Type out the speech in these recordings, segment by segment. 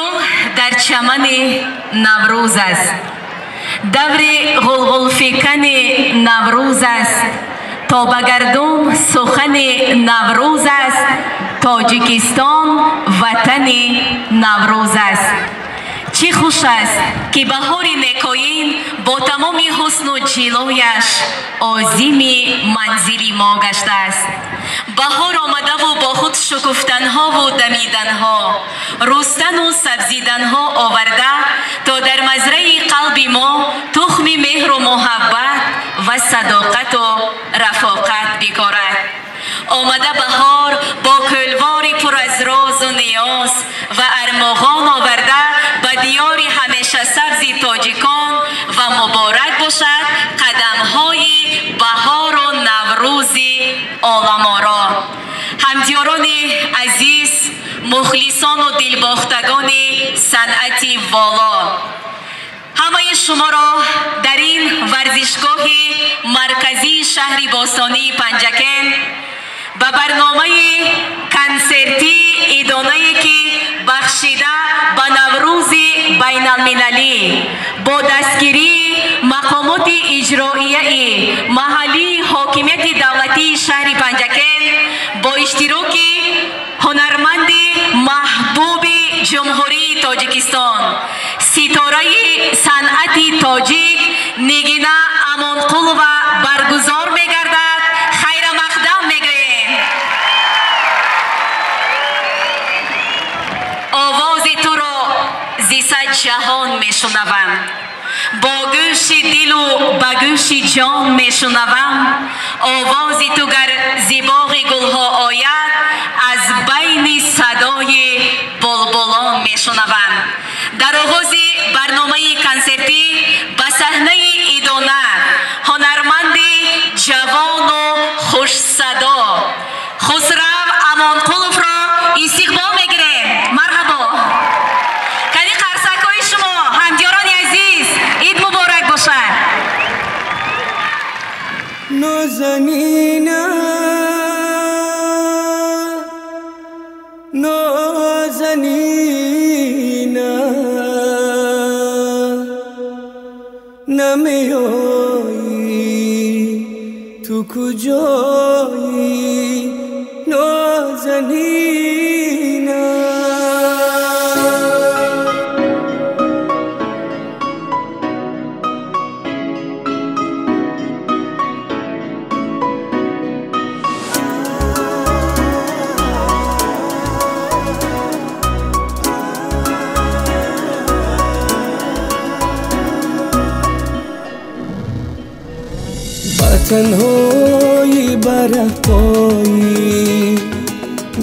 گل در چمن نوروز است، دور غلغل فکن نوروز است، تا به گردون سخن نوروز است، تاجیکستان وطن نوروز است. چه خوش است که بهار نکوین با تمام حسن و جلویش عازم منزل ما گشته است. بهار آمده و با خود شکفتنها و دمیدنها، رستن و سبزیدنها آورده تا در مزرعه قلب ما تخم مهر و محبت و صداقت و رفاقت بکارد. آمده بهار با کلواری پر از راز و نیاز و ارمغان آورده به دیار همیشه سبز تاجیکان و مبارک باشد قدمهای بهار و نوروز عالم آرا. همدیاران عزیز، مخلصان و دلباختگان صنعت والا، همه شما را در این ورزشگاه مرکزی شهر باستانی پنجکن به برنامه کنسرتی ایدانه‌ای که بخشیده به نوروز بین المللی با دستگیری مقامات اجرایی محلی حاکمیت دولتی شهر پنجکن با اشتراک هنرمند محبوب جمهوری تاجیکستان، ستاره صنعت تاجیک نگینه امانقول و برگزار می‌گردد. خیر مقدم می‌گوییم. آواز تو را ز صد جهان میشنوم، با گوش دل و با گوش جان میشنوم. آواز تو گر ز باغ گلها آید، از بین صدای بلبلان میشنوم. در آغاز برنامه کنسرتی به صحنه ایدانه هنرمند جوان و خوش صدا خسرو امانقولوف را استقبال میگیریم. مرحبا. کدی قرصک‌های شما همدیاران عزیز، عید مبارک باشد. نازنینم نمیایی تو کجایی نازنینم. تنهایی بره‌پایی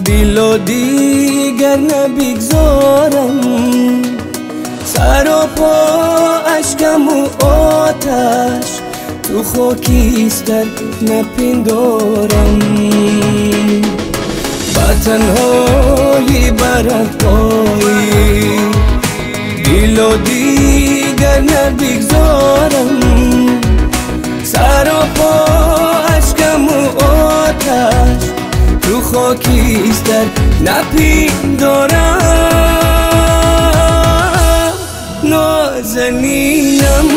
دل و دیگر نبگذارم، سر و پا اشکم و آتش تو خاکستر نپندارم. با تنهایی بره‌پایی دل و دیگر نبگذارم، سر و پا اشکم و آتش تو خاکستر نپندارم. نازنینم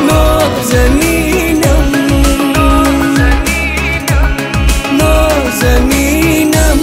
نازنینم نازنینم نازنینم.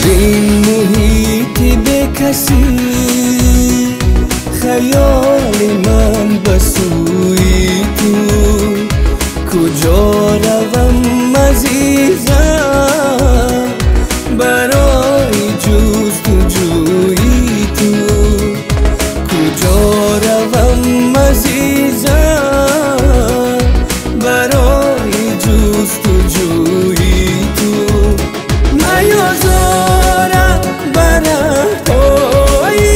این محیط بکسی خیال من بسوی تو، کجا روم عزیزم برای جستجوی تو، کجا روم عزیزم برای جستجوی تو. نیازارم برای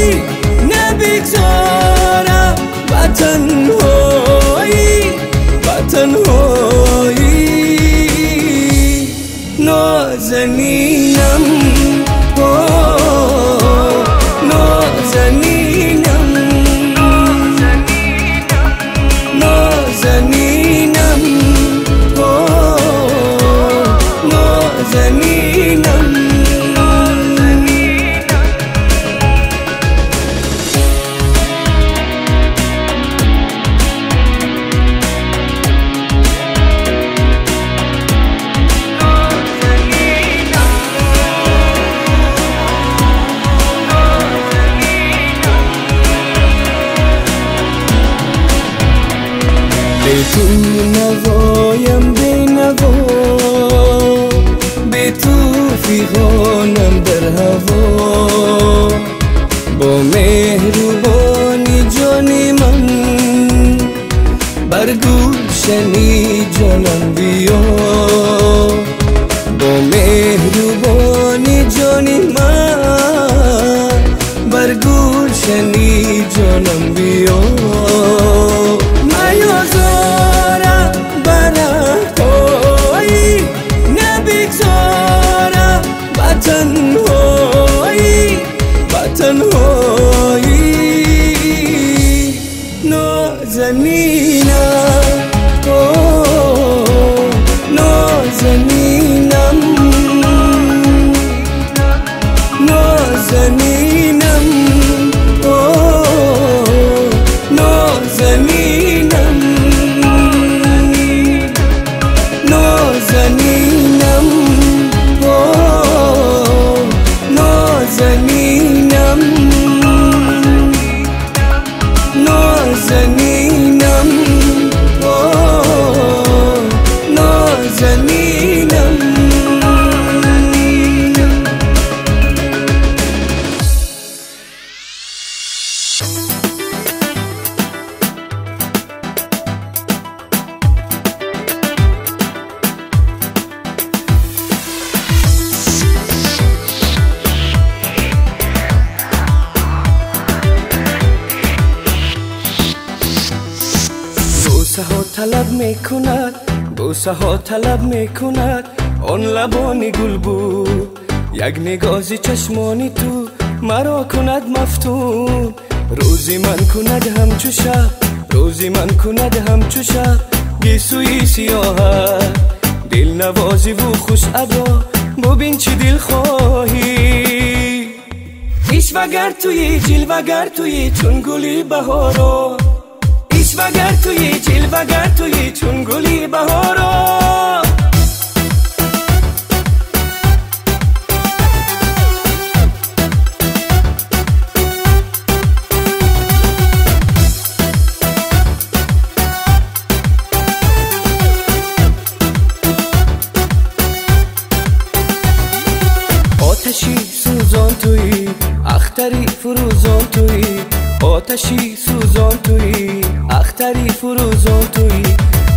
تو نوایم بینوا به تو فیغانم در هوا با مهربانی جانی من بر گلشنی جانم بیا با مهربانی جانی من بر گلشنی جانم بیا نیازارم برهایی نبگذارم با تنهایی نازنینم نازنینم نازنینم نازنینم نازنینم نازنینم نازنینم نازنینم بوسه ها طلب میکند آن لبانی گل بود یک نگاهی چشمانی تو مرا کند مفتون روزی من کند همچو شب روزی من کند همچو شب گیسوی سیاه دل نوازی و خوش ادا ببین چی دل خواهی ایش وگر توی جیل وگر توی چون گلی بهارو وگر توی جیل وگر توی چون گلی بهارا آتشی سوزان توی اختری فروزان توی آتشی سوزان توی اختری فروزان توی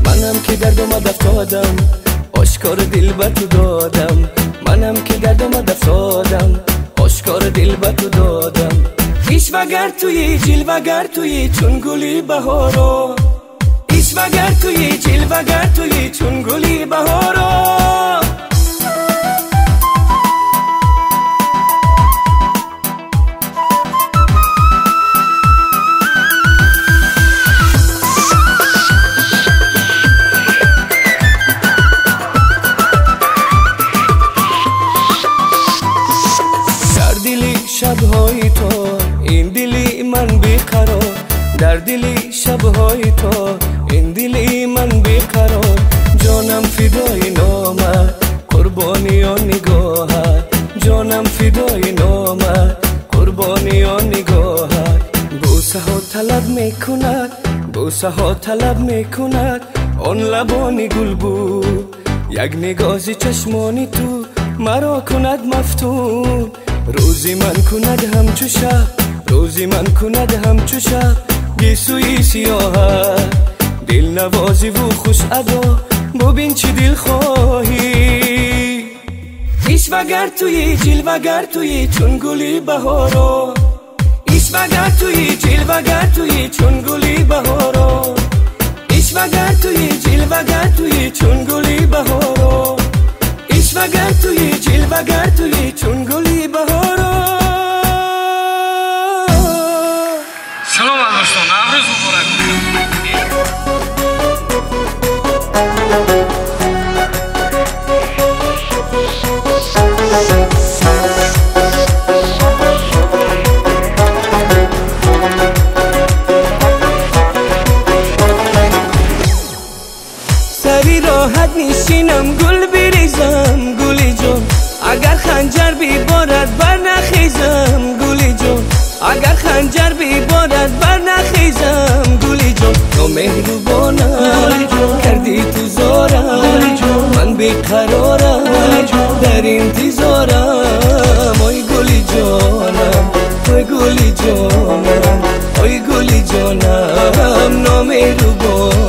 منم که گردم افتادم آشکار دل به تو دادم منم که گردم افتادم آشکار دل به تو دادم ایش وگر توی جیل وگر توی چون گلی بهارا ایش وگر توی جیل وگر توی چون گلی بهارا شبهای تو این دلی من بیقرار در دلی شبهای تو این دلی من بیقرار جانم فدای نامت قربانی آن نگاهت جانم فدای نامت قربانی آن نگاهت بوسه ها طلب میکند بوسه ها طلب میکند آن لبانی گل بود یک نگاهی چشمانی تو مرا کند مفتون روزی من کند همچو شب روزی من کند همچو شب گیسوی سیاه دل نوازی و خوش ادا ببین چی دل خواهی ایش وگر توی جیل وگر توی چون گلی بهارا ایش وگر توی جیل وگر توی چون گلی بهارا ایش وگر توی جیل وگر توی چون گلی بهارا ایش وگر توی جیل وگر توی چون گلی بهارا سلام دوستان نوروز مبارک سری راحت نیشینم گل بریزم گلی جون اگر خنجر بیبارد بر نخیزم گلی جون اگر خنجر بیبارد بر نخیزم گلی جان نامهربانم کردی تو زارم من بیقرارم در انتظارم آی گلی جانم آی گلی جانم آی گلی جانم نامهربانم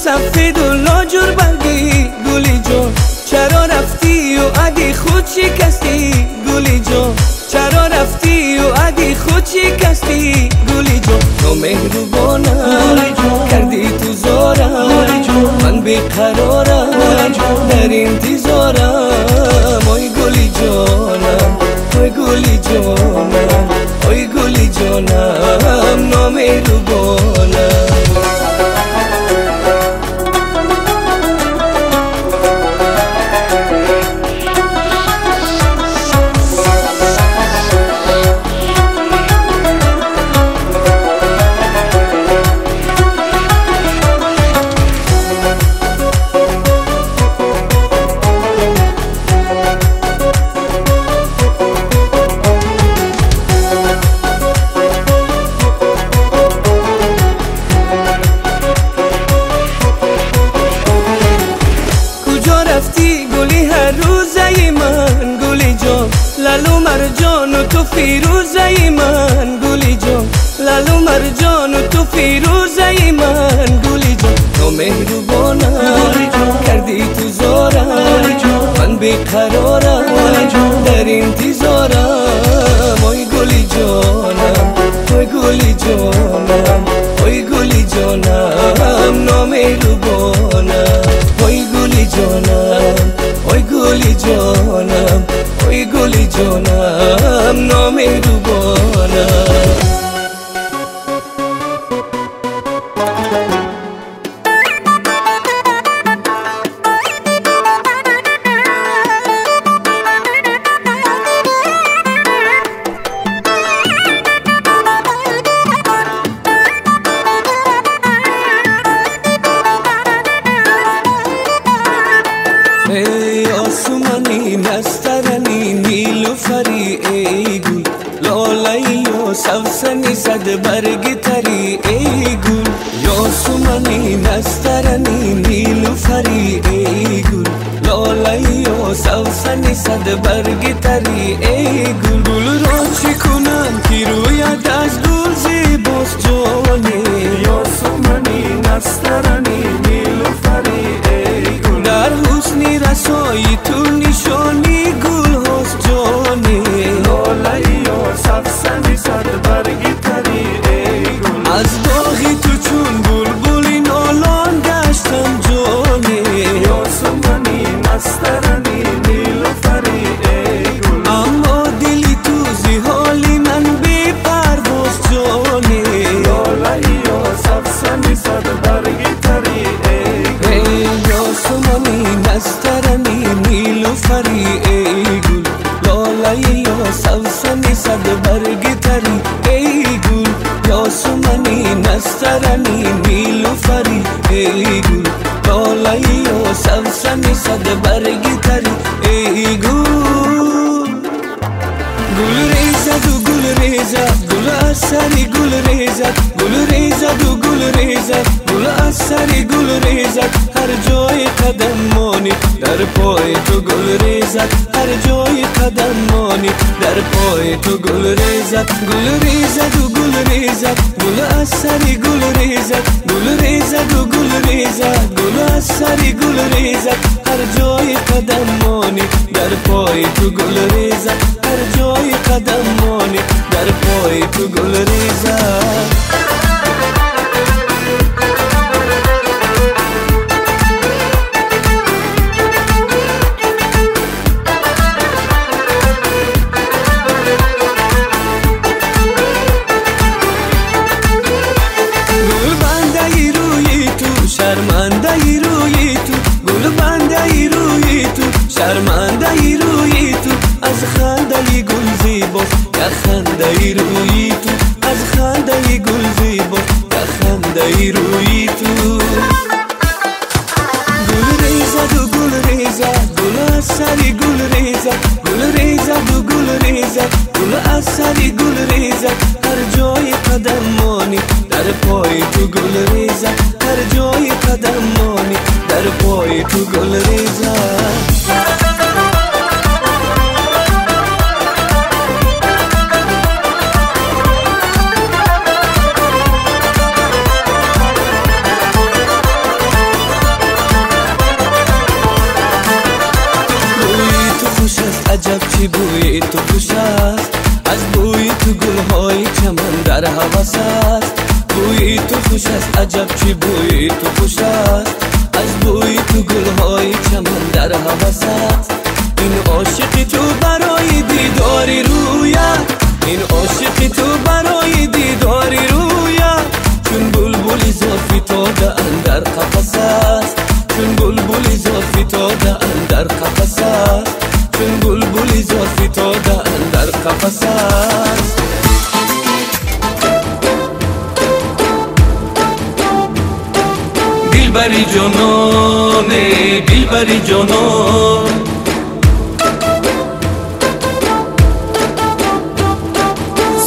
سفید و لاجور برگی گلی جان چرا رفتی و اگه خود شکستی گلی جان چرا رفتی و اگه خود شکستی گلی جان نامهربانم کردی تو زارم من بیقرارم در انتظارم آی گلی جانم آی گلی جانم آی گلی جانم نامهربانم لالو مرجان و تو فیروزه من گلی جان لالو مرجان و تو فیروزه من گلی جان نامهربانم کردی تو زارم من بیقرارم در انتظارم آی گلی جانم آی گلی جانم آی گلی جانم نامهربانم آی گلی جانم آی گلی جانم آی گلی جانم نامهربانم ای آسمانی نسترنی نیلوفری ای گل لالی و سوسنی صد برگ تری ای گل آسمانی نسترنی نیلوفری ای گل لالی و سوسنی صد برگ تری ای گل گل را چی کنم که رویت از گل زیباست جانی آسمانی نسترنی نیلوفری ای گل در حسنی رسایی تو نشانی گل هست جانی لالی و سفسنی صد برگی تری ای گل از باغی تو چون بلبلی نالان گشتم جانی آسمانی نسترنی نیلوفری ای گل اما دلی تو زیحالی من بی پرواز جانی لالی و سفسنی صد برگی تری ای گل آسمانی نسترنی نیلوفری ای گل لالی و سوسنی صد برگی تری ای گل آسمانی نسترنی نیلوفری ای گل لالی و سوسنی صد برگی تری ای گل گل ریزد و گل ریزد گل از سری گل ریزد گل ریزد و گل ریزد گل از سری گل ریزد هر جای قدم مانی در پای تو گل ریزد هر جای قدم مانی در پای تو گل ریزد گل ریزد و گل ریزد گل از سری گل ریزد گل ریزد و گل ریزد گل از سری گل ریزد هر جای قدم مانی در پای تو گل ریزد هر جای قدم مانی در پای تو گل ریزد شرمنده ای روی تو گل بنده ای روی تو شرمنده ای روی تو از خنده خنده گل زیباست یک خنده روی تو از خنده گل زیباست یک خنده روی تو گل ریزد و گل ریزد گل از سری گل ریزد گل ریزد و گل ریزد گل از سری گل ریزد هر جای قدم مانی در پای تو گل ریزد هر جای قدم مانی در پای تو گل ریزد عجب چی بوی تو خوش است از بوی تو گلهای چمن در هوس است بوی تو خوش است عجب چی بوی تو خوش است از بوی تو گلهای چمن در هوس است این عاشقی تو برای دیداری رویت این عاشقی تو برای دیداری رویت چون بلبل زلفی تازه اندر قفس است چون بلبل زلفی تازه اندر قفس است چون بلبل زلفی تازه اندر قفس است دلبری جانانه دلبری جانان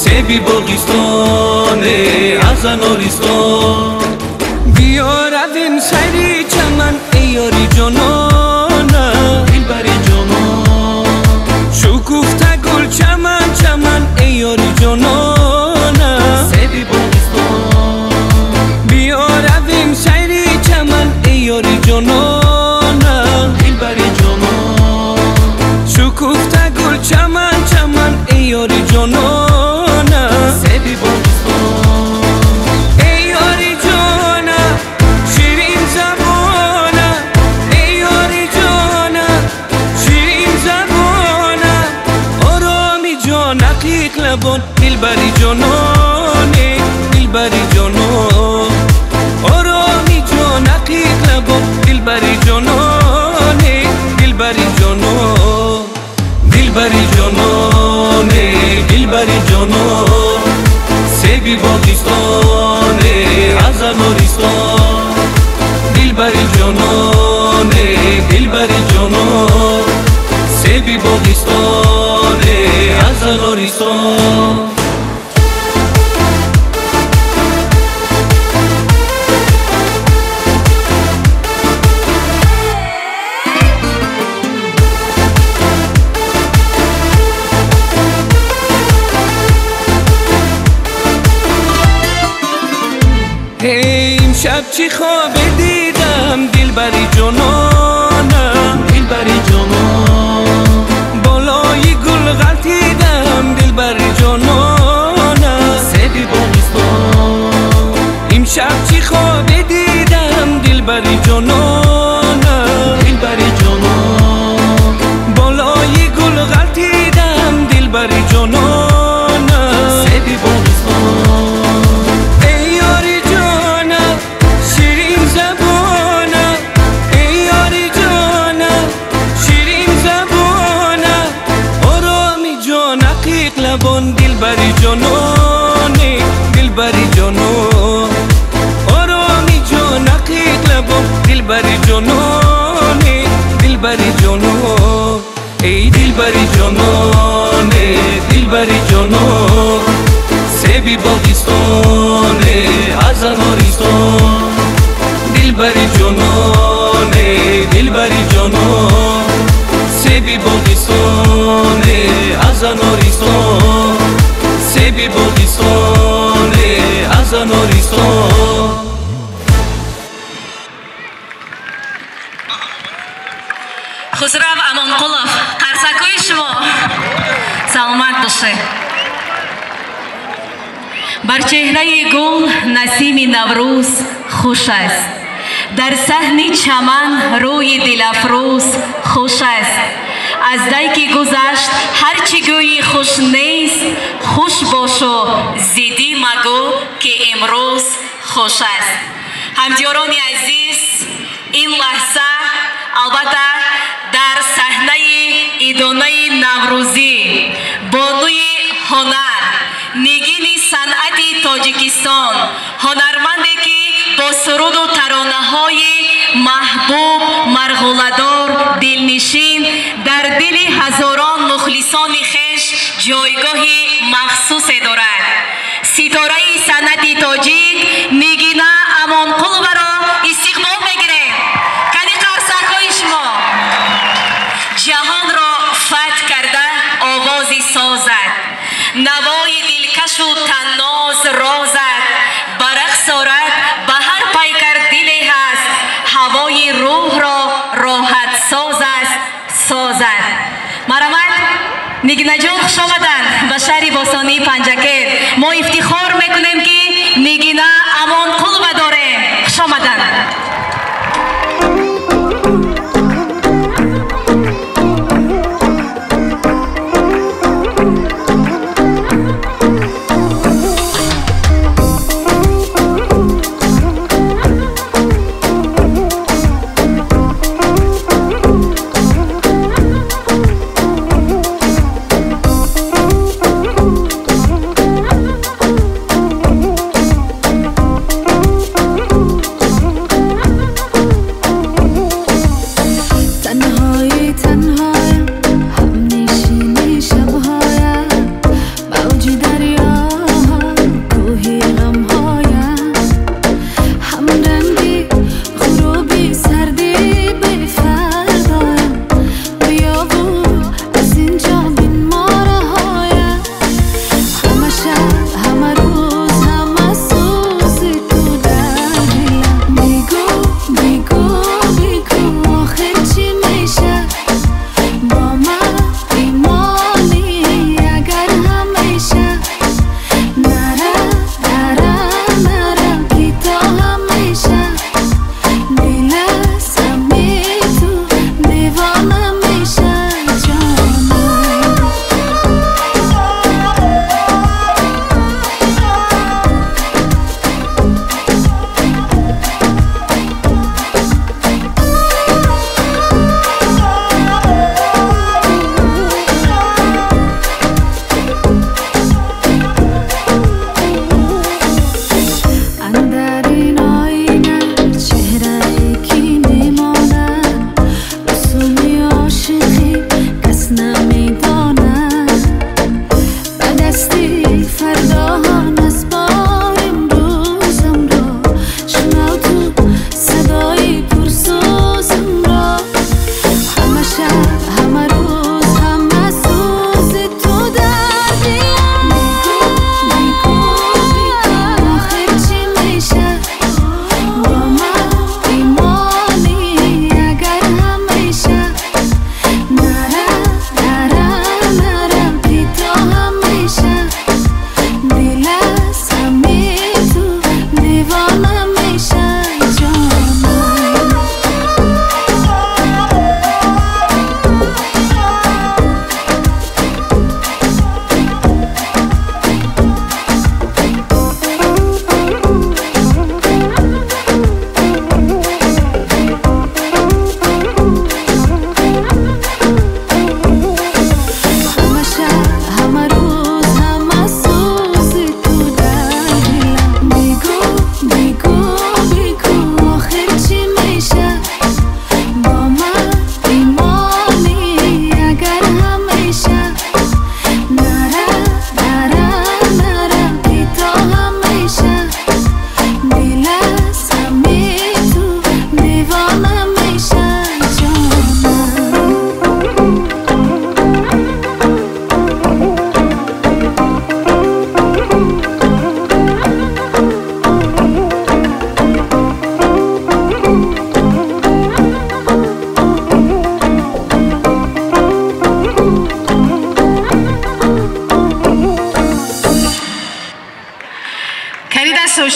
سیبی باغستانه از انارستان بیا رویم سری چمن ای یاری جانانه دلبری جانان شکوفته گل چمن چمن ای یاری جانانه سیبی باغستان بیا رویم سری چمن ای یاری جانانه دلبری جانان شکوفته گل چمن چمن ای یاری جانانه سیبی باغستان ای یاری جانه شیرین زبانه ای یاری جانه شیرین زبانه آرامی جان عقیق لبان دلبری جانانه دلبری جانان آرامی جان عقیق لبان دلبری جانانه دلبری جانان دلبری جانانه دلبری جانان سیبی باغستانه از انارستان دلبری جانانه دلبری جانان سیبی باغستانه از انارستان شب چی خواب دیدم دلبری جانانم دلبری جانان بالای گل غلطیدم دلبری جانانم سیبی باغستان این شب چی خواب دیدم دلبری جانانم دلبری جانان بالای گل غلطیدم دلبری جانانم سیبی باغستان دلبری جانانه دلبری جانان آرامی جان عقیق لبان دلبری جانانه دلبری جانان ای دلبری جانانه دلبری جانان سیبی باغستانه از انارستان دلبری جانانه دلبری جانان سیبی باغستانه از انارستان سیبی باغستانه از انارستان خسرو امانقلov قرصکوی شما سلامت باشه بر چهره گل نسیم نوروز خوش است در صحن چمن روی دلافروز خوش است از دی که گذشت هرچی گویی خوش نیست خوش باشو زیدی مگو که امروز خوش است همدیاران عزیز این لحظه البته در صحنه ایدانه نوروزی، بانوی هنر، نگین صنعت تاجیکستان، هنرمندی که با سرود و ترانه‌های محبوب، مرغوله‌دار، دلنشین در دل هزاران مخلصان خویش جایگاهی مخصوص دارد. ستاره صنعت تاجیک نگینا امانقلوبه را استقبال می‌گیریم. کدی قرصک‌های شما جهان را فتح کرده آوازی سازد، نوای دلکش و طناز رازد، برقص آرد به هر پیکر دلی هست، هوای روح را راحت ساز است سازد. مرحمت نگینا جان، خوش آمدند به شهر باستانی پنجکل. ما افتخار میکنیم که نگینا امانقلوبه داریم. خوش آمدند.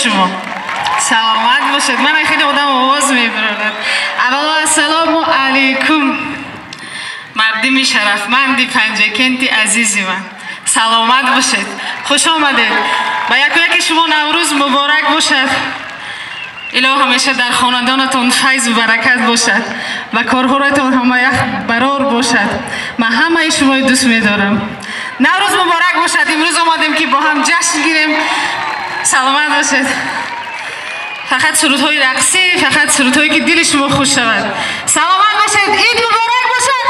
شما سلامت باشید. من خیلی آدم آواز میبرم. اولا السلام علیکم مردم شرفمند پنجکنت عزیزی من، سلامت باشید، خوش آمدید. با یکی شما نوروز مبارک باشد. الهی همیشه در خاندانتون فیض و برکت باشد و کارهایتون همه یک برار باشد. من همه شما دوست می‌دارم. نوروز مبارک باشد. امروز آمدیم که با هم جشن گیریم. سلامت باشید. فقط سرودهای رقصی، فقط سرودهایی که دل شما خوش شود. سلامت باشید. عید مبارک باشد.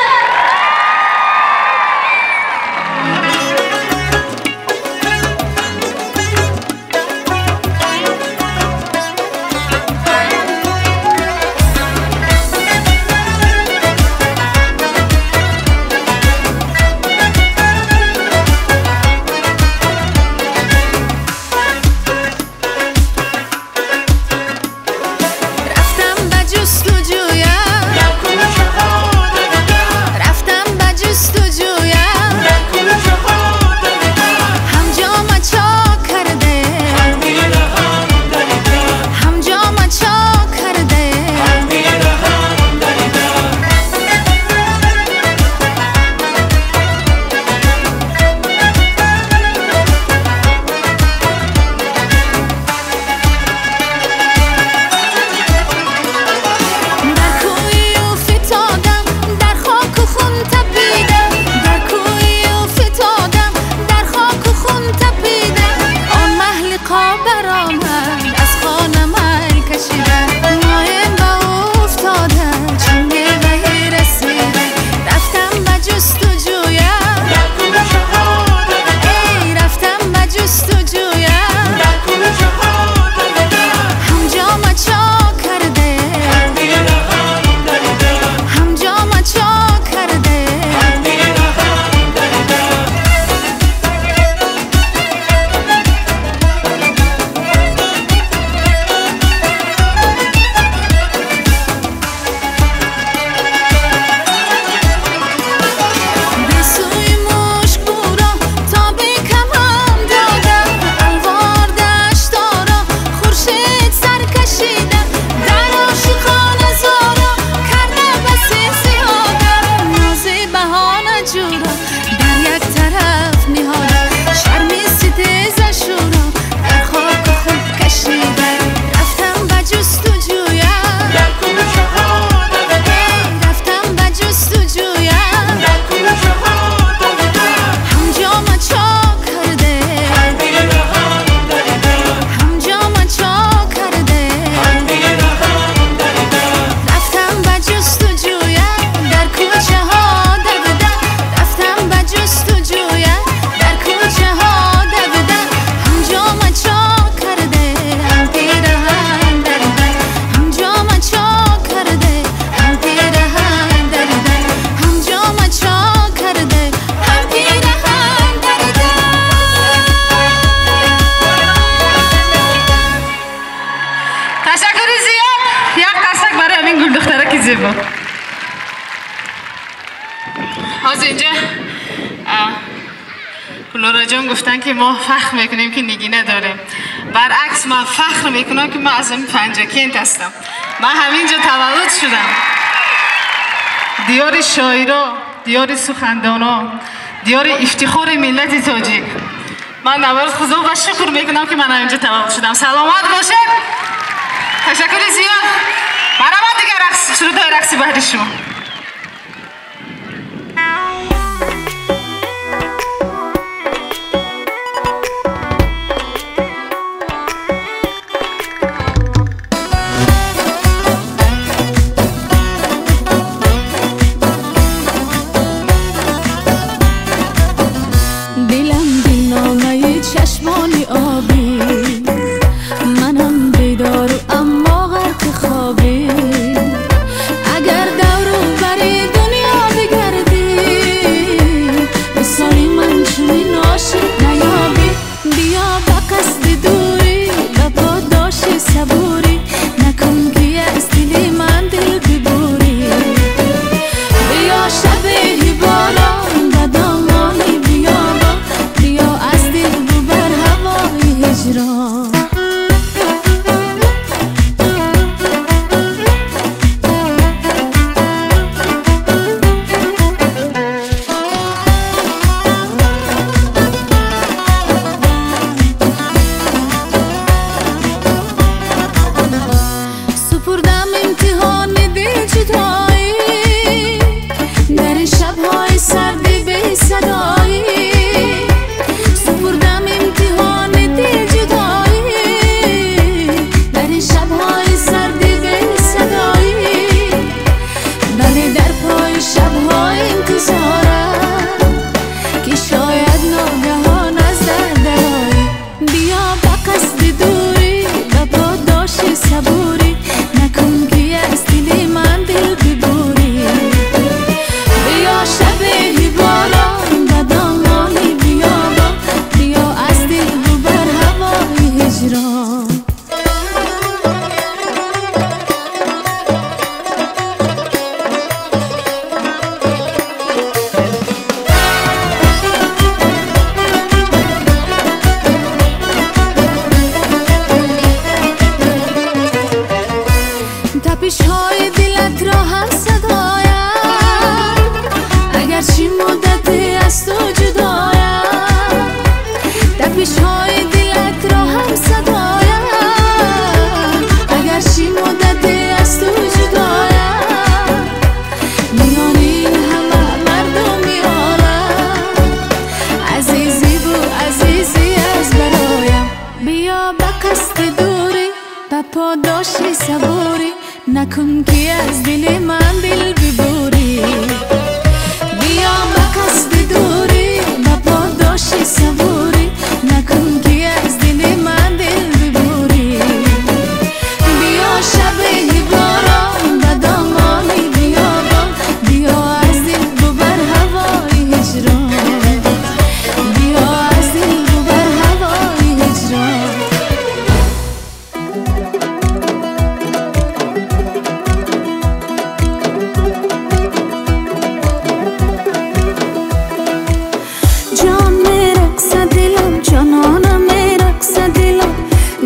جان گفتن که ما فخر میکنیم که نگینه داریم. برعکس من فخر میکنم که من از این پنجکنت هستم. من همینجا تولد شدم. دیار شاعرها، دیار سخندانا، دیار افتخار ملت تاجیک. من نوروز خدا و شکر میکنم که من همینجا تولد شدم. سلامت باشید. تشکر زیاد. برای دیگه رقص سرودهای رقصی بعد شما. بیا پاداشی صبوری نکن که از دل من دل ببوری بیا به قصد دوری با پاداشی صبوری نکن که از دل من دل ببوری بیا شب باران به دامانی بیابان بیا از دل ببر هوای هجران بیا از دل ببر هوای هجران جان میرقص دلم جانانم میرقص دلم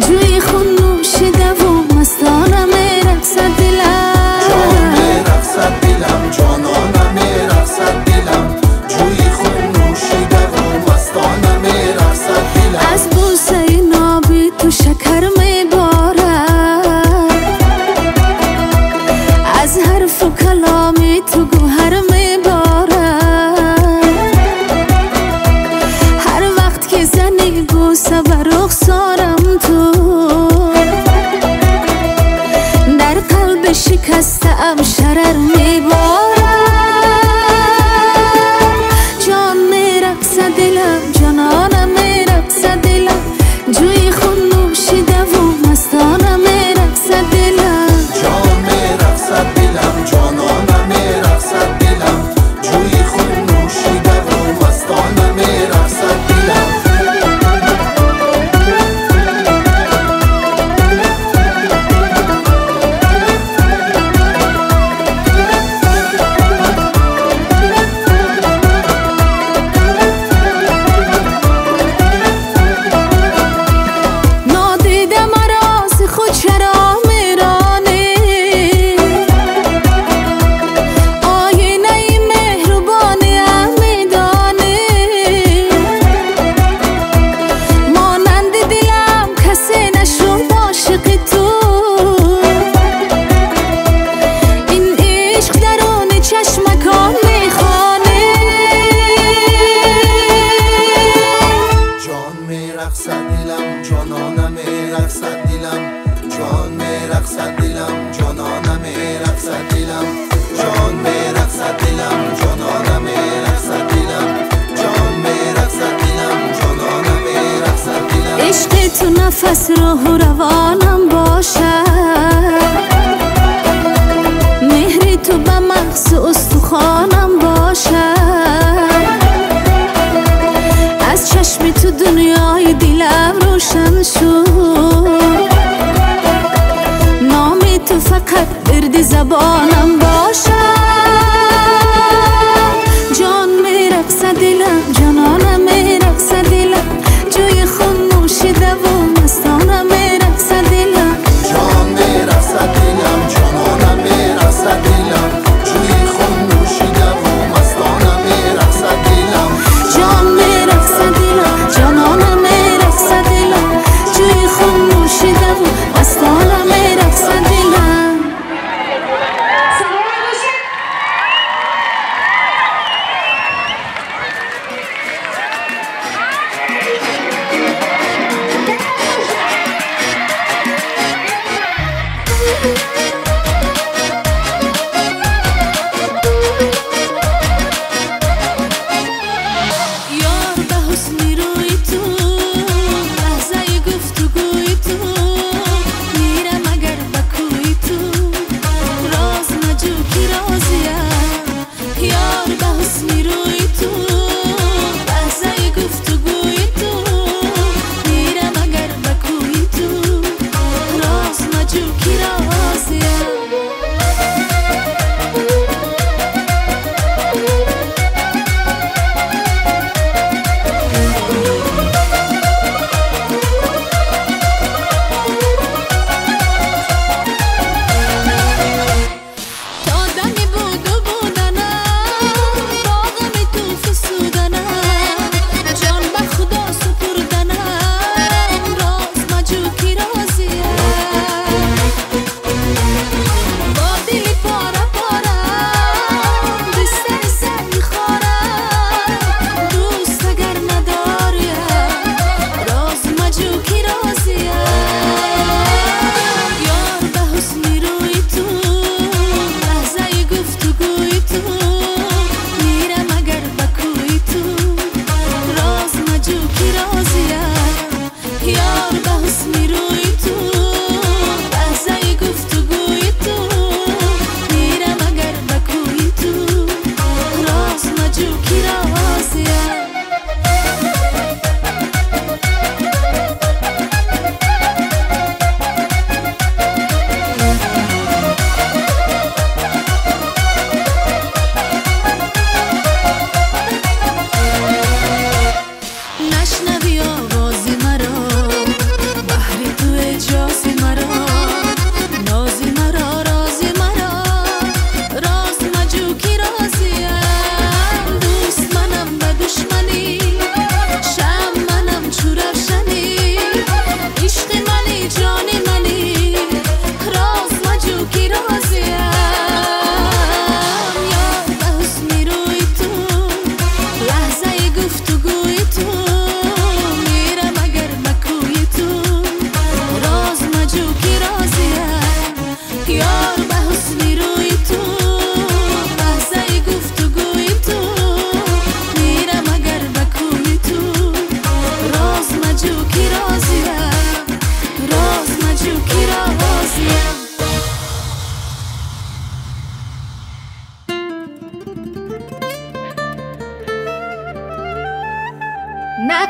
جوی خون نوشیده و مستانم میرقص دلم جان میرقص دلم جانانم میرقص دلم جوی خون نوشیده و مستانم میرقص دلم از بوسه نابی تو شکر میبارد از حرف و کلامی تو گوهر میبارد هر وقت که زنی بوسه بر رخسارم تو در قلب شکسته ام شرر میبارد جان میرقص دلم جانانم میرقص دلم جوی خون نوشیده و مستانم میرقص دلم جان میرقص دلم جانانم میرقص دلم جوی خون نوشیده و مستانم میرقص دلم نادیده مرا ز خود چرا میرانی آینه مهربانی ام میدانی مانند دلم کسی نشد عاشق تو این عشق درون چشمکان میخوانی جان میرقص دلم جانانم میرقص دلم جان میرقص دلم جانانم میرقص دلم جان میرقص دلم جانانم میرقص دلم جان میرقص دلم جانانم میرقص دلم عشق تو نفس روح و روانم باشد مهر تو به مغز و استخوانم باشد از چشم تو دنیای دلم روشن شد نام تو فقط ورد زبانم باشد جان میرقص دلم جانانم میرقص دلم جوی خون نوشیده و مستانم میرقص دلم جان میرقص دلم جانانم میرقص دلم جوی خون نوشیده و مستانم میرقص دلم جان میرقص دلم جانانم میرقص دلم جوی خون نوشیده و مستانم میرقص دلم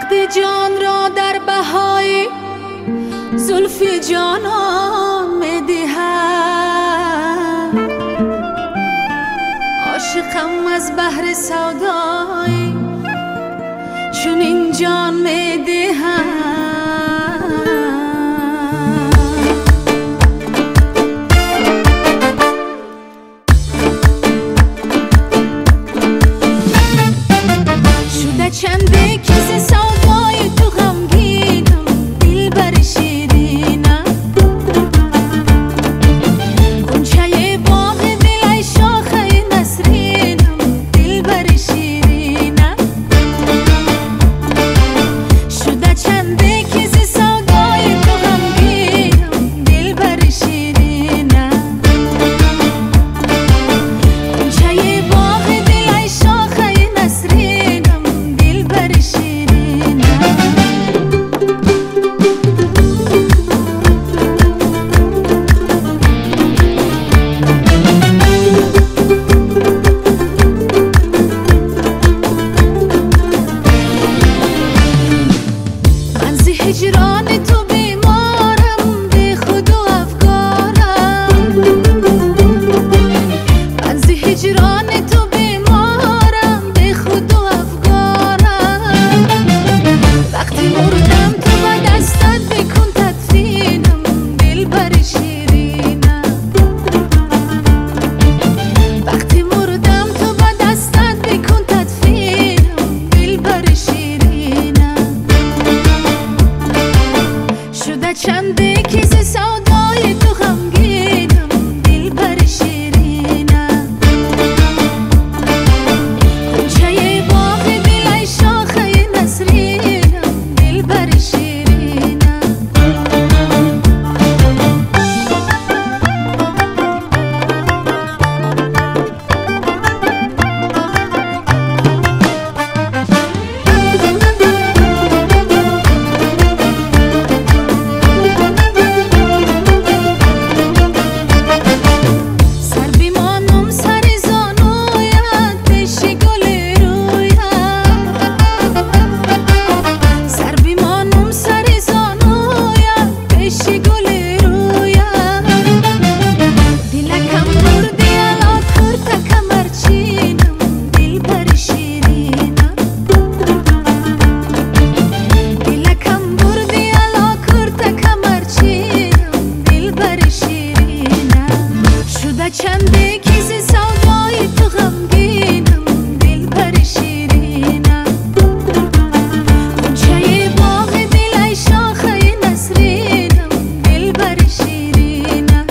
عقد جان را در بهای زلف جانان می دهد عاشقم از بحر سودای چون این جان می دهد چنده کسی سودای تو غمگینم دلبر شیرینم غنچه باغ دل ای شاخه نسرینم دلبر شیرینم شده چنده کسی سودای تو غمگینم دلبر شیرینم غنچه باغ دل ای شاخه نسرینم هجران تو بیمارم به خود و افکارم من ز هجران تو بیمارم به خود و افکارم وقتی مردم تو با دستت بکن تدفینم دلبر شیرینم وقتی مردم تو با دستت بکن تدفینم دلبر شیرینم شده چنده کسی سودای تو غمگینم دلبر شیرینم غنچه باغ دل ای شاخه نسرینم دلبر شیرینم چنده کسی سودای تو غمگینم دلبر شیرینم غنچه باغ دل ای شاخه نسرینم دلبر شیرینم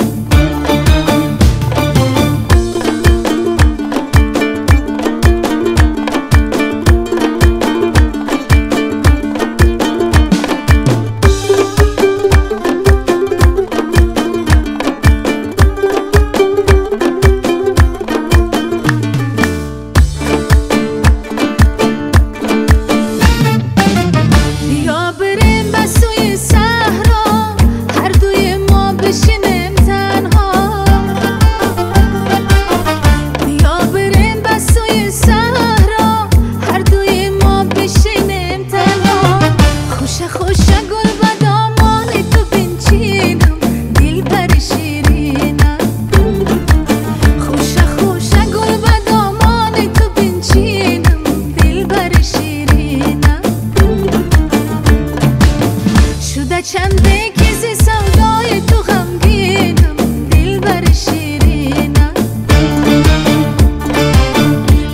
چنده کسی سودای تو غمگینم دلبر شیرینم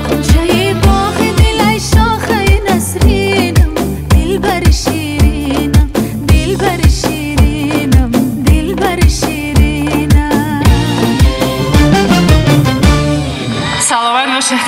غنچه باغ دل ای شاخه نسرینم دلبر شیرینم دلبر شیرینم دلبر شیرینم سلامت باشید.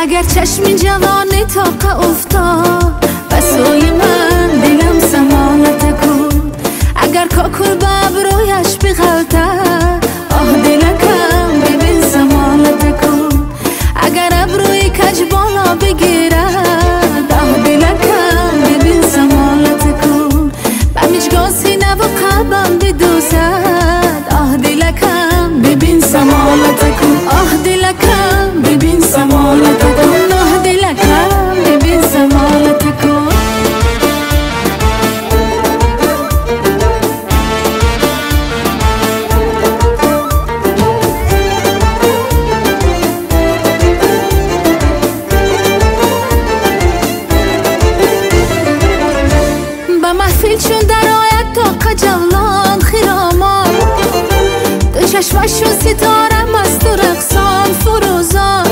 اگر چشم جوانی طاقه افتاد بسوی من دلم سمالت کن اگر کاکل به ابرویش بغلطه آه دلکم ببین سمالت کن اگر ابروی کج بالا بگیرد آه دلکم ببین سمالت کن بمیشگاه سینه و قلبم بدوزد آه دلکم ببین سمالت کن آه دلکم ببین سمالت کن آه دلکم ببین سمالت کن به محفل چون در آید تا قجلان خیرامان دو چشمشون ستاره مست و رقصان فروزان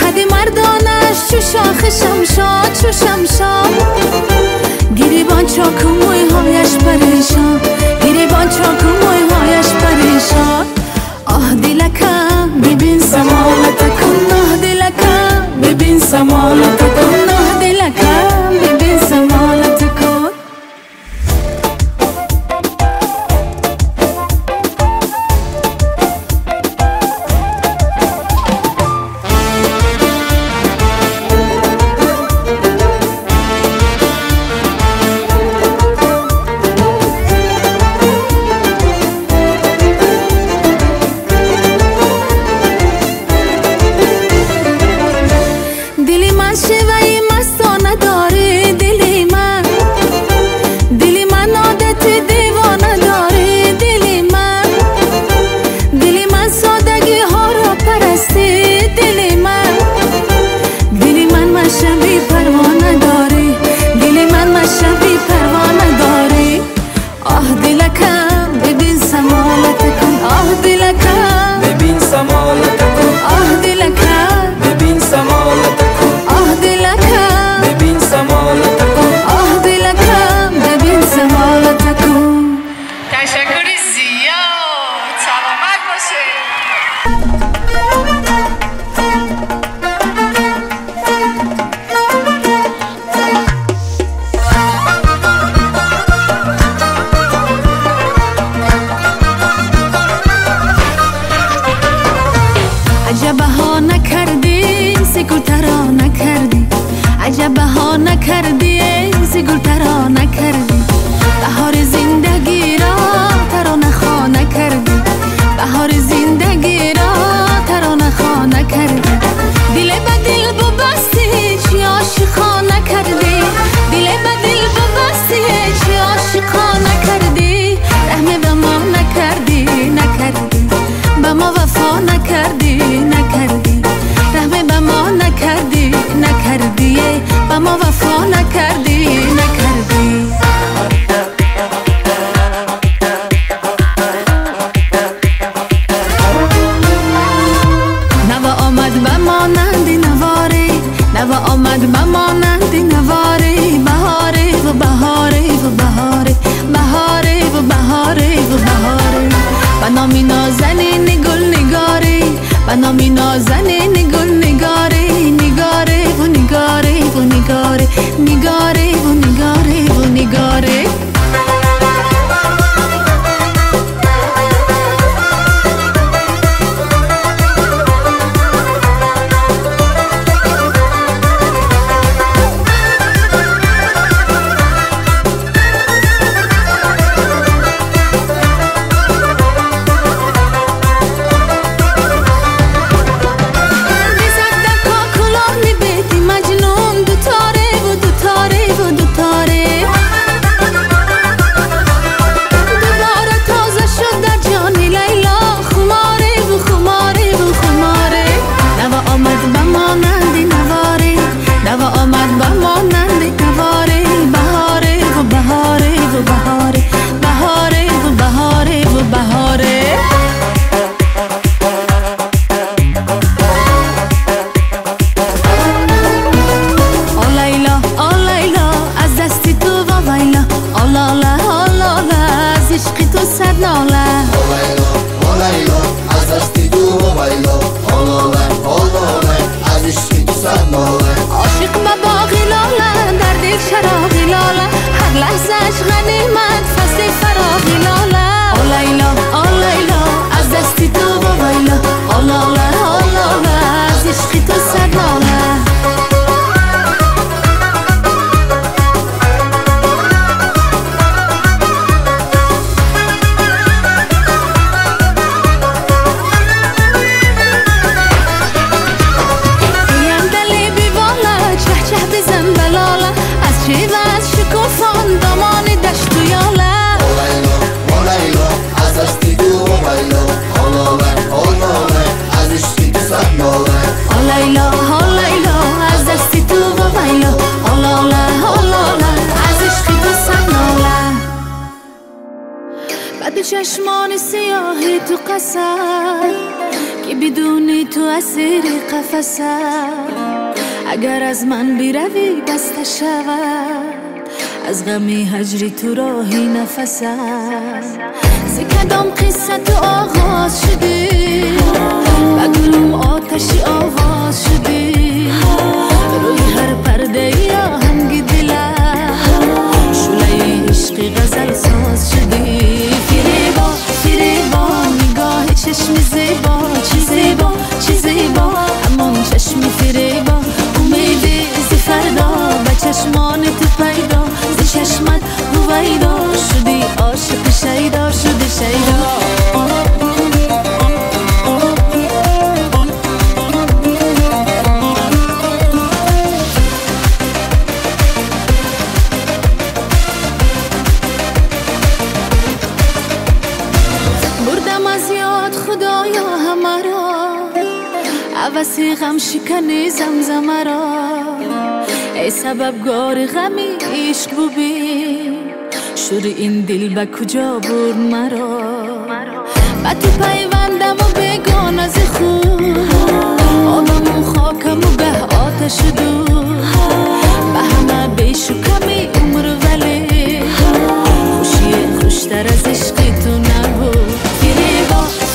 قدی مردانش چو شاخ شمشاد چو شمشاد گریبان چاک و موی هایش پریشان گریبان چاک و موی هایش پریشان آه دلکم ببین سمالت کن آه دلکم ببین سمالت کن آه دلکم ببین سمالت کن دلی من شیوهی مستانه داری دلی من عادت دیوانه داری دلی من سادگی ها را پرستی دلی من مشبی پروانه داری دلی من مشبی پروانه داری آه دلکم ببین سمالت کن آه دلکم ببین سمالت کن آه دلکم ببین سمالت کن آه دلکم ببین سمالت کن آه دلکم ببین سمالت کن تشکر زیاد سلامت باشه عجب ها نکردی سگل ترا نکردی عجب ها نکردی سگل ترا نکردی بهار زندگی را ترانه خوا نکردی بهار زندگی را ترانه خوا نکردی دل به دل ببستی چی عاشقا نکردی دل به دل ببستی چی عاشقا نکردی رحم به ما نکردی به ما وفا نکردی رحم به ما نکردی به ما وفا نکردی نوا آمد به مانندی نواری نوا آمد به مانندی نواری بهاری و بهاری و بهاری بهاری و بهاری و بهاری به نامی نازنین گل نگاری به نامی نازنین گل نگاری نگاری و نگاری و نگاری نگاری و نگاری و نگاری نفسم که بدونی تو اسیر قفسم اگر از من بیروی بسته شود از غمی هجری تو راهی نفسم ز کدام قصه تو آغاز شدی و گلوم آتشی آواز شدی روی هر پرده یا هنگ دلم شعله عشقی غزل ساز شدی فریبا نگاه چشم زیبا چی زیبا چی زیبا همون چشم فریبا امیدی زی فردا به چشمان تو پیدا زی چشمت هویدا شدی عاشق شیدا شدی شیدا خدایا همرا عوضی غم شکنی زمزمه را ای سببگار غمی عشق ببین شور این دل به کجا برد مرا با تو پیوندم و بگان از خود آدم و خاکم و به آتش دور به همه بیش و کمی عمر ولی خوشی خوشتر از عشق تو نبود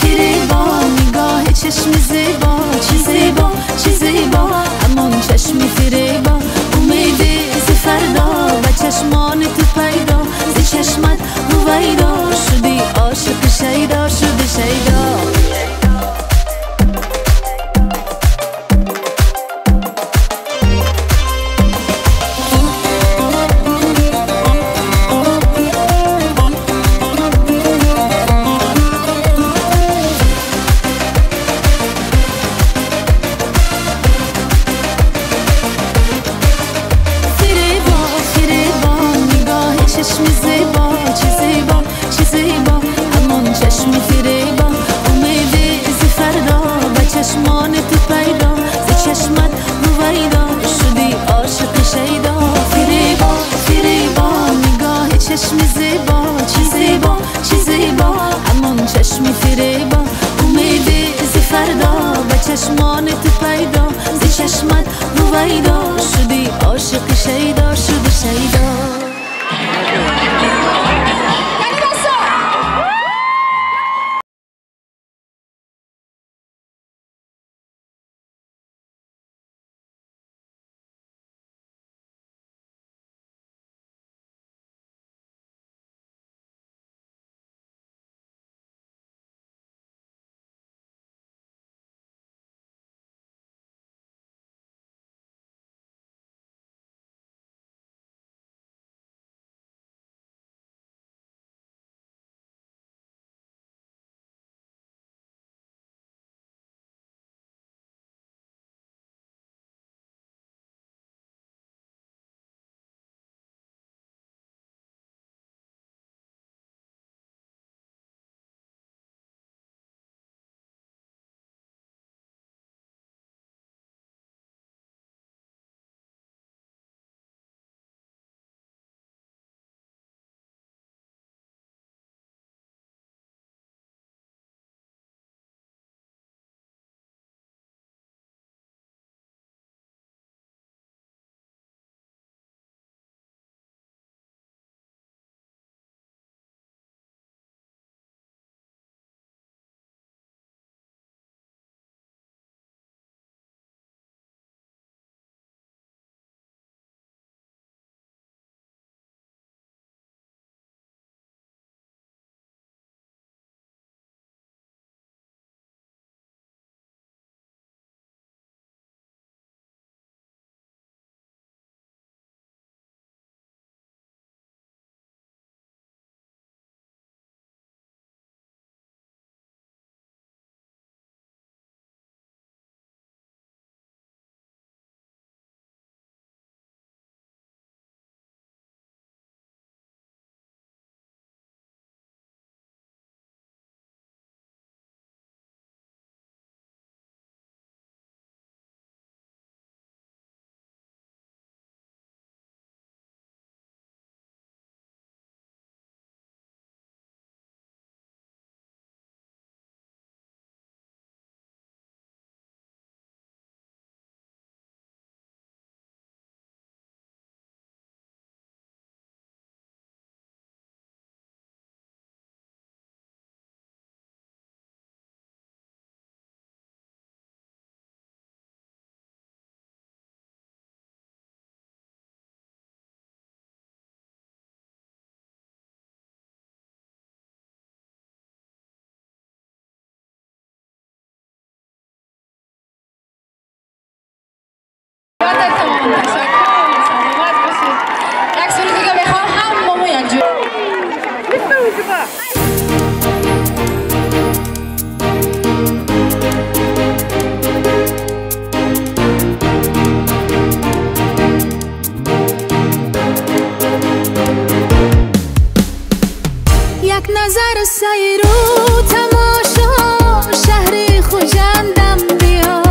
فریبا نگاه چشم زیبا چی زیبا چی زیبا همون چشم فریبا امیدی زی فردا و چشمان تو پیدا زی چشمت هویدا شدی عاشق شیدا شدی شیدا چشم زیبا چی زیبا چی زیبا همون چشم فریبا امیدی زی فردا به چشمان تو پیدا زی چشمت هویدا شدی عاشق شیدا فریبا نگاه چشم زیبا چی زیبا چی زیبا همون چشم فریبا امیدی زی فردا به چشمان تو پیدا زی چشمت هویدا شدی عاشق شیدا شدی شیدا نظر سیر و تماشا شهری خوشندم بیا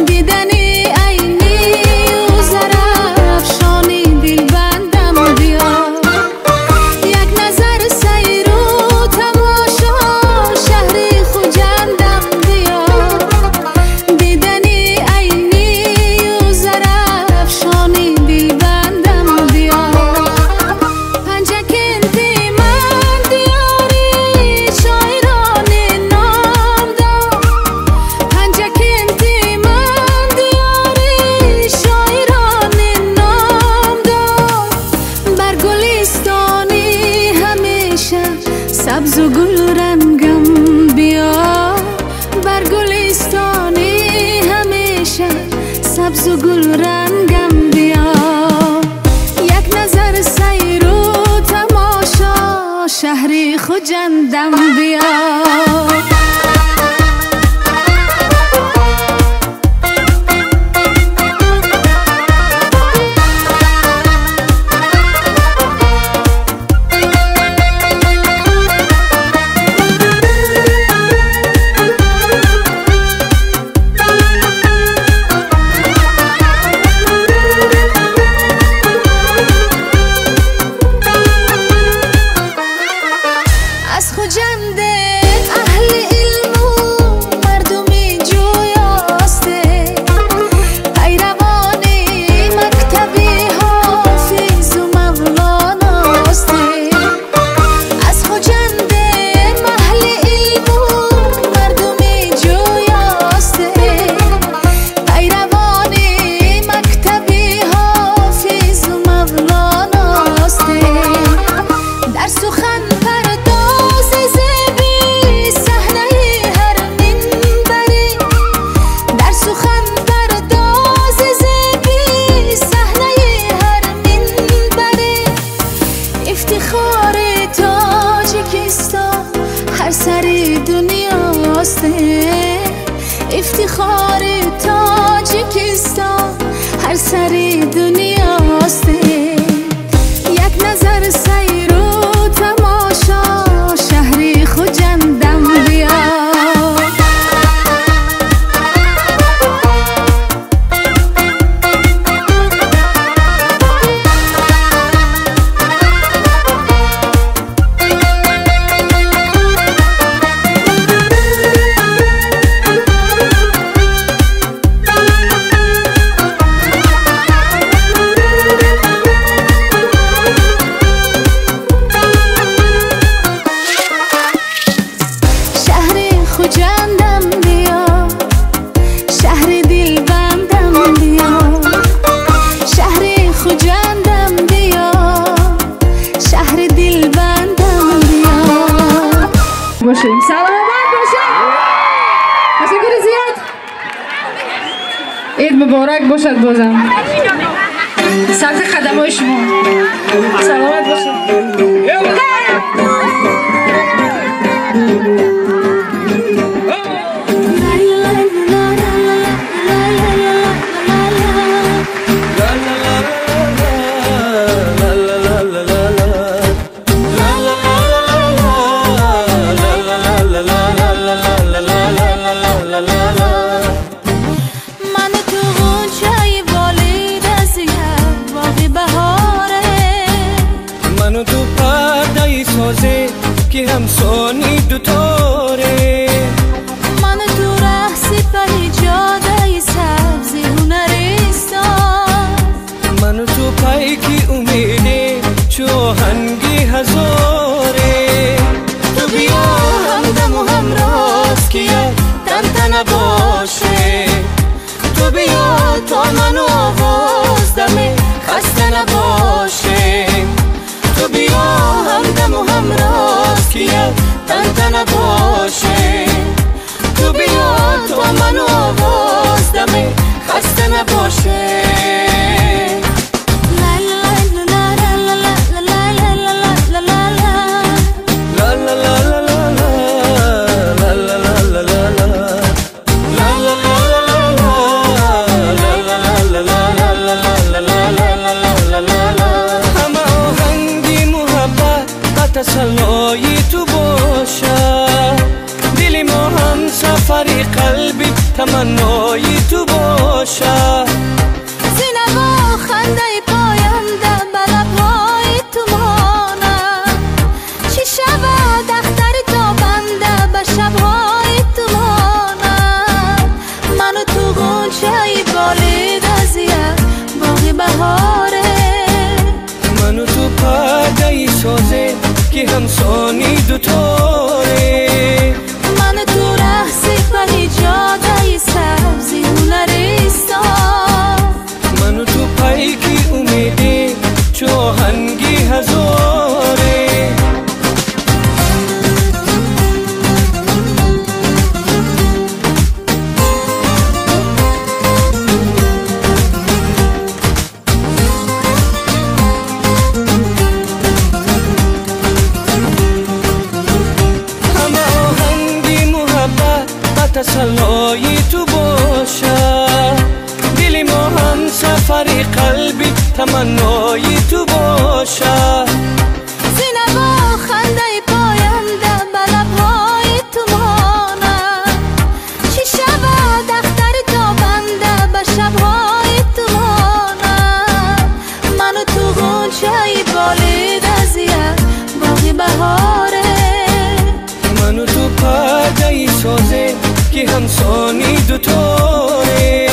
دیدنی عینی و زرافشانی دلبندم بیا یک نظر سیر و تماشا شهری خوشندم بیا دیدنی عینی و زرافشانی دلبندم بیا سبز و گل رنگم بیا بر گلستانی همیشه سبز و گل رنگم بیا یک نظر سیر و تماشا شهری خوجندم بیا افتخار تاجیکستان هر سری دنیاست افتخار تاجیکستان هر سری دنیاست یک نظر سیر و تماشا شهری خوجندم بیا خوجندم بیا شهر دل بندم بیا شهر خوجندم بیا شهر دل بندم بیا باشیم سلامت باشیم تشکر زیاد عید مبارک باشد بازم سبت قدمای شما سلامت باشید که همسانی دوتاره من تو رقصی پای جاده سبزی هنرستان من تو پای که امیده چوهنگی هزاره تو بیا همدم و همراز که تن باشه تو بیا تا منو آواز دمه خسته نباشه تو بیا همدم و همراز که تن باشه تو بیا تا منو آواز دمه خسته نباشه تسلای تو باشه دلی ما هم سفری قلبی تمنای تو باشه زینب و خنده پاینده بلبهای تو مانه چی شود اختر تابنده به شبهای تو مانه منو تو غنچه بالید ازیه باقی بهاره منو تو پرده سازه که همسانی دوتاره منو تو رقصی پهی جاده سبزی هنرستان منو تو پیکی امیده چوهنگی هزاره تسلای تو باشه دلی ما هم سفری قلبی تمنای تو باشه زینب و خنده پاینده بلبهای تو مانه چی شود اختر تابنده به شبهای تو مانه منو تو غنچه بالید ازیه باقی بهاره منو تو پرده سازه که همسانی دوتاره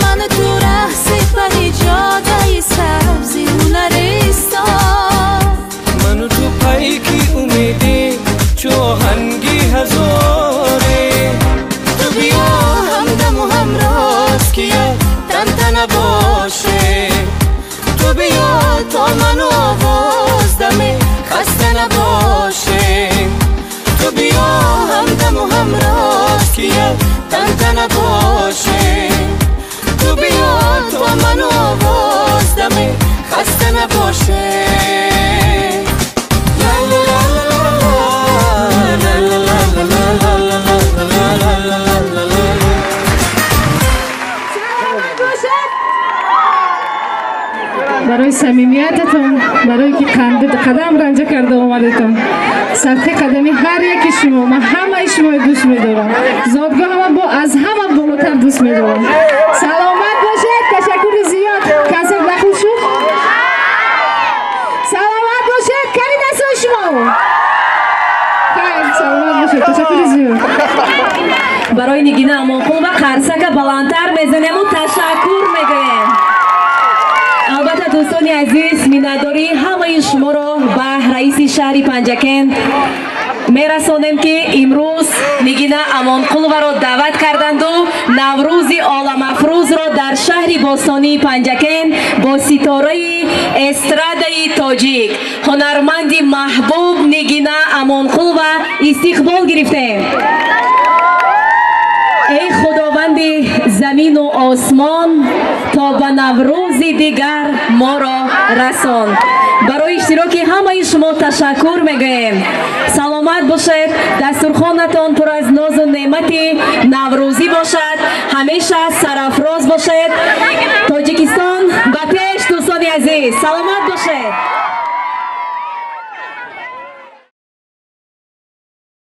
منو تو رقصی پهی جاده سبزی هنرستان منو تو پیکی امیده چوهنگی هزاره تو بیا همدم و همراز که تنتنه باشه تو بیا تا منو آواز دمه خسته نباشه تو بیا همدم و همراز که تنتنه باشه تو بیا تا منو آواز دمه خسته نباشه برای صمیمیتتون برای که قدم رنجه کرده اومدتون صدقه قدمی هر یکی شما من همه شما دوست میدارم زادگاه هم با از همه بالاتر دوست میدارم سلامت باشید تشکر زیاد کسی دخل شد سلامت باشید کاری دست شما خیر سلامت باشید تشکر زیاد برای نگینه امانخون و قرصک بلندتر میزنیم و تشکر میگویم البته دوستان عزیز مینداری همه شما رو به رئیس شهر پنجکند میرسانیم که امروز نگینه امانقلوه رو دعوت کردند و نوروز عالم افروز را در شهر باستانی پنجکند با ستاره استرادای تاجیک هنرمند محبوب نگینه امانقلوه استقبال گرفتیم. ای خداوند زمین و آسمان تا به نوروز دیگر ما را رسان. برای اشتراک همه شما تشکر میگویم. سلامت باشید، دسترخوانتان پر از ناز و نعمت نوروزی باشد، همیشه سرافراز باشید.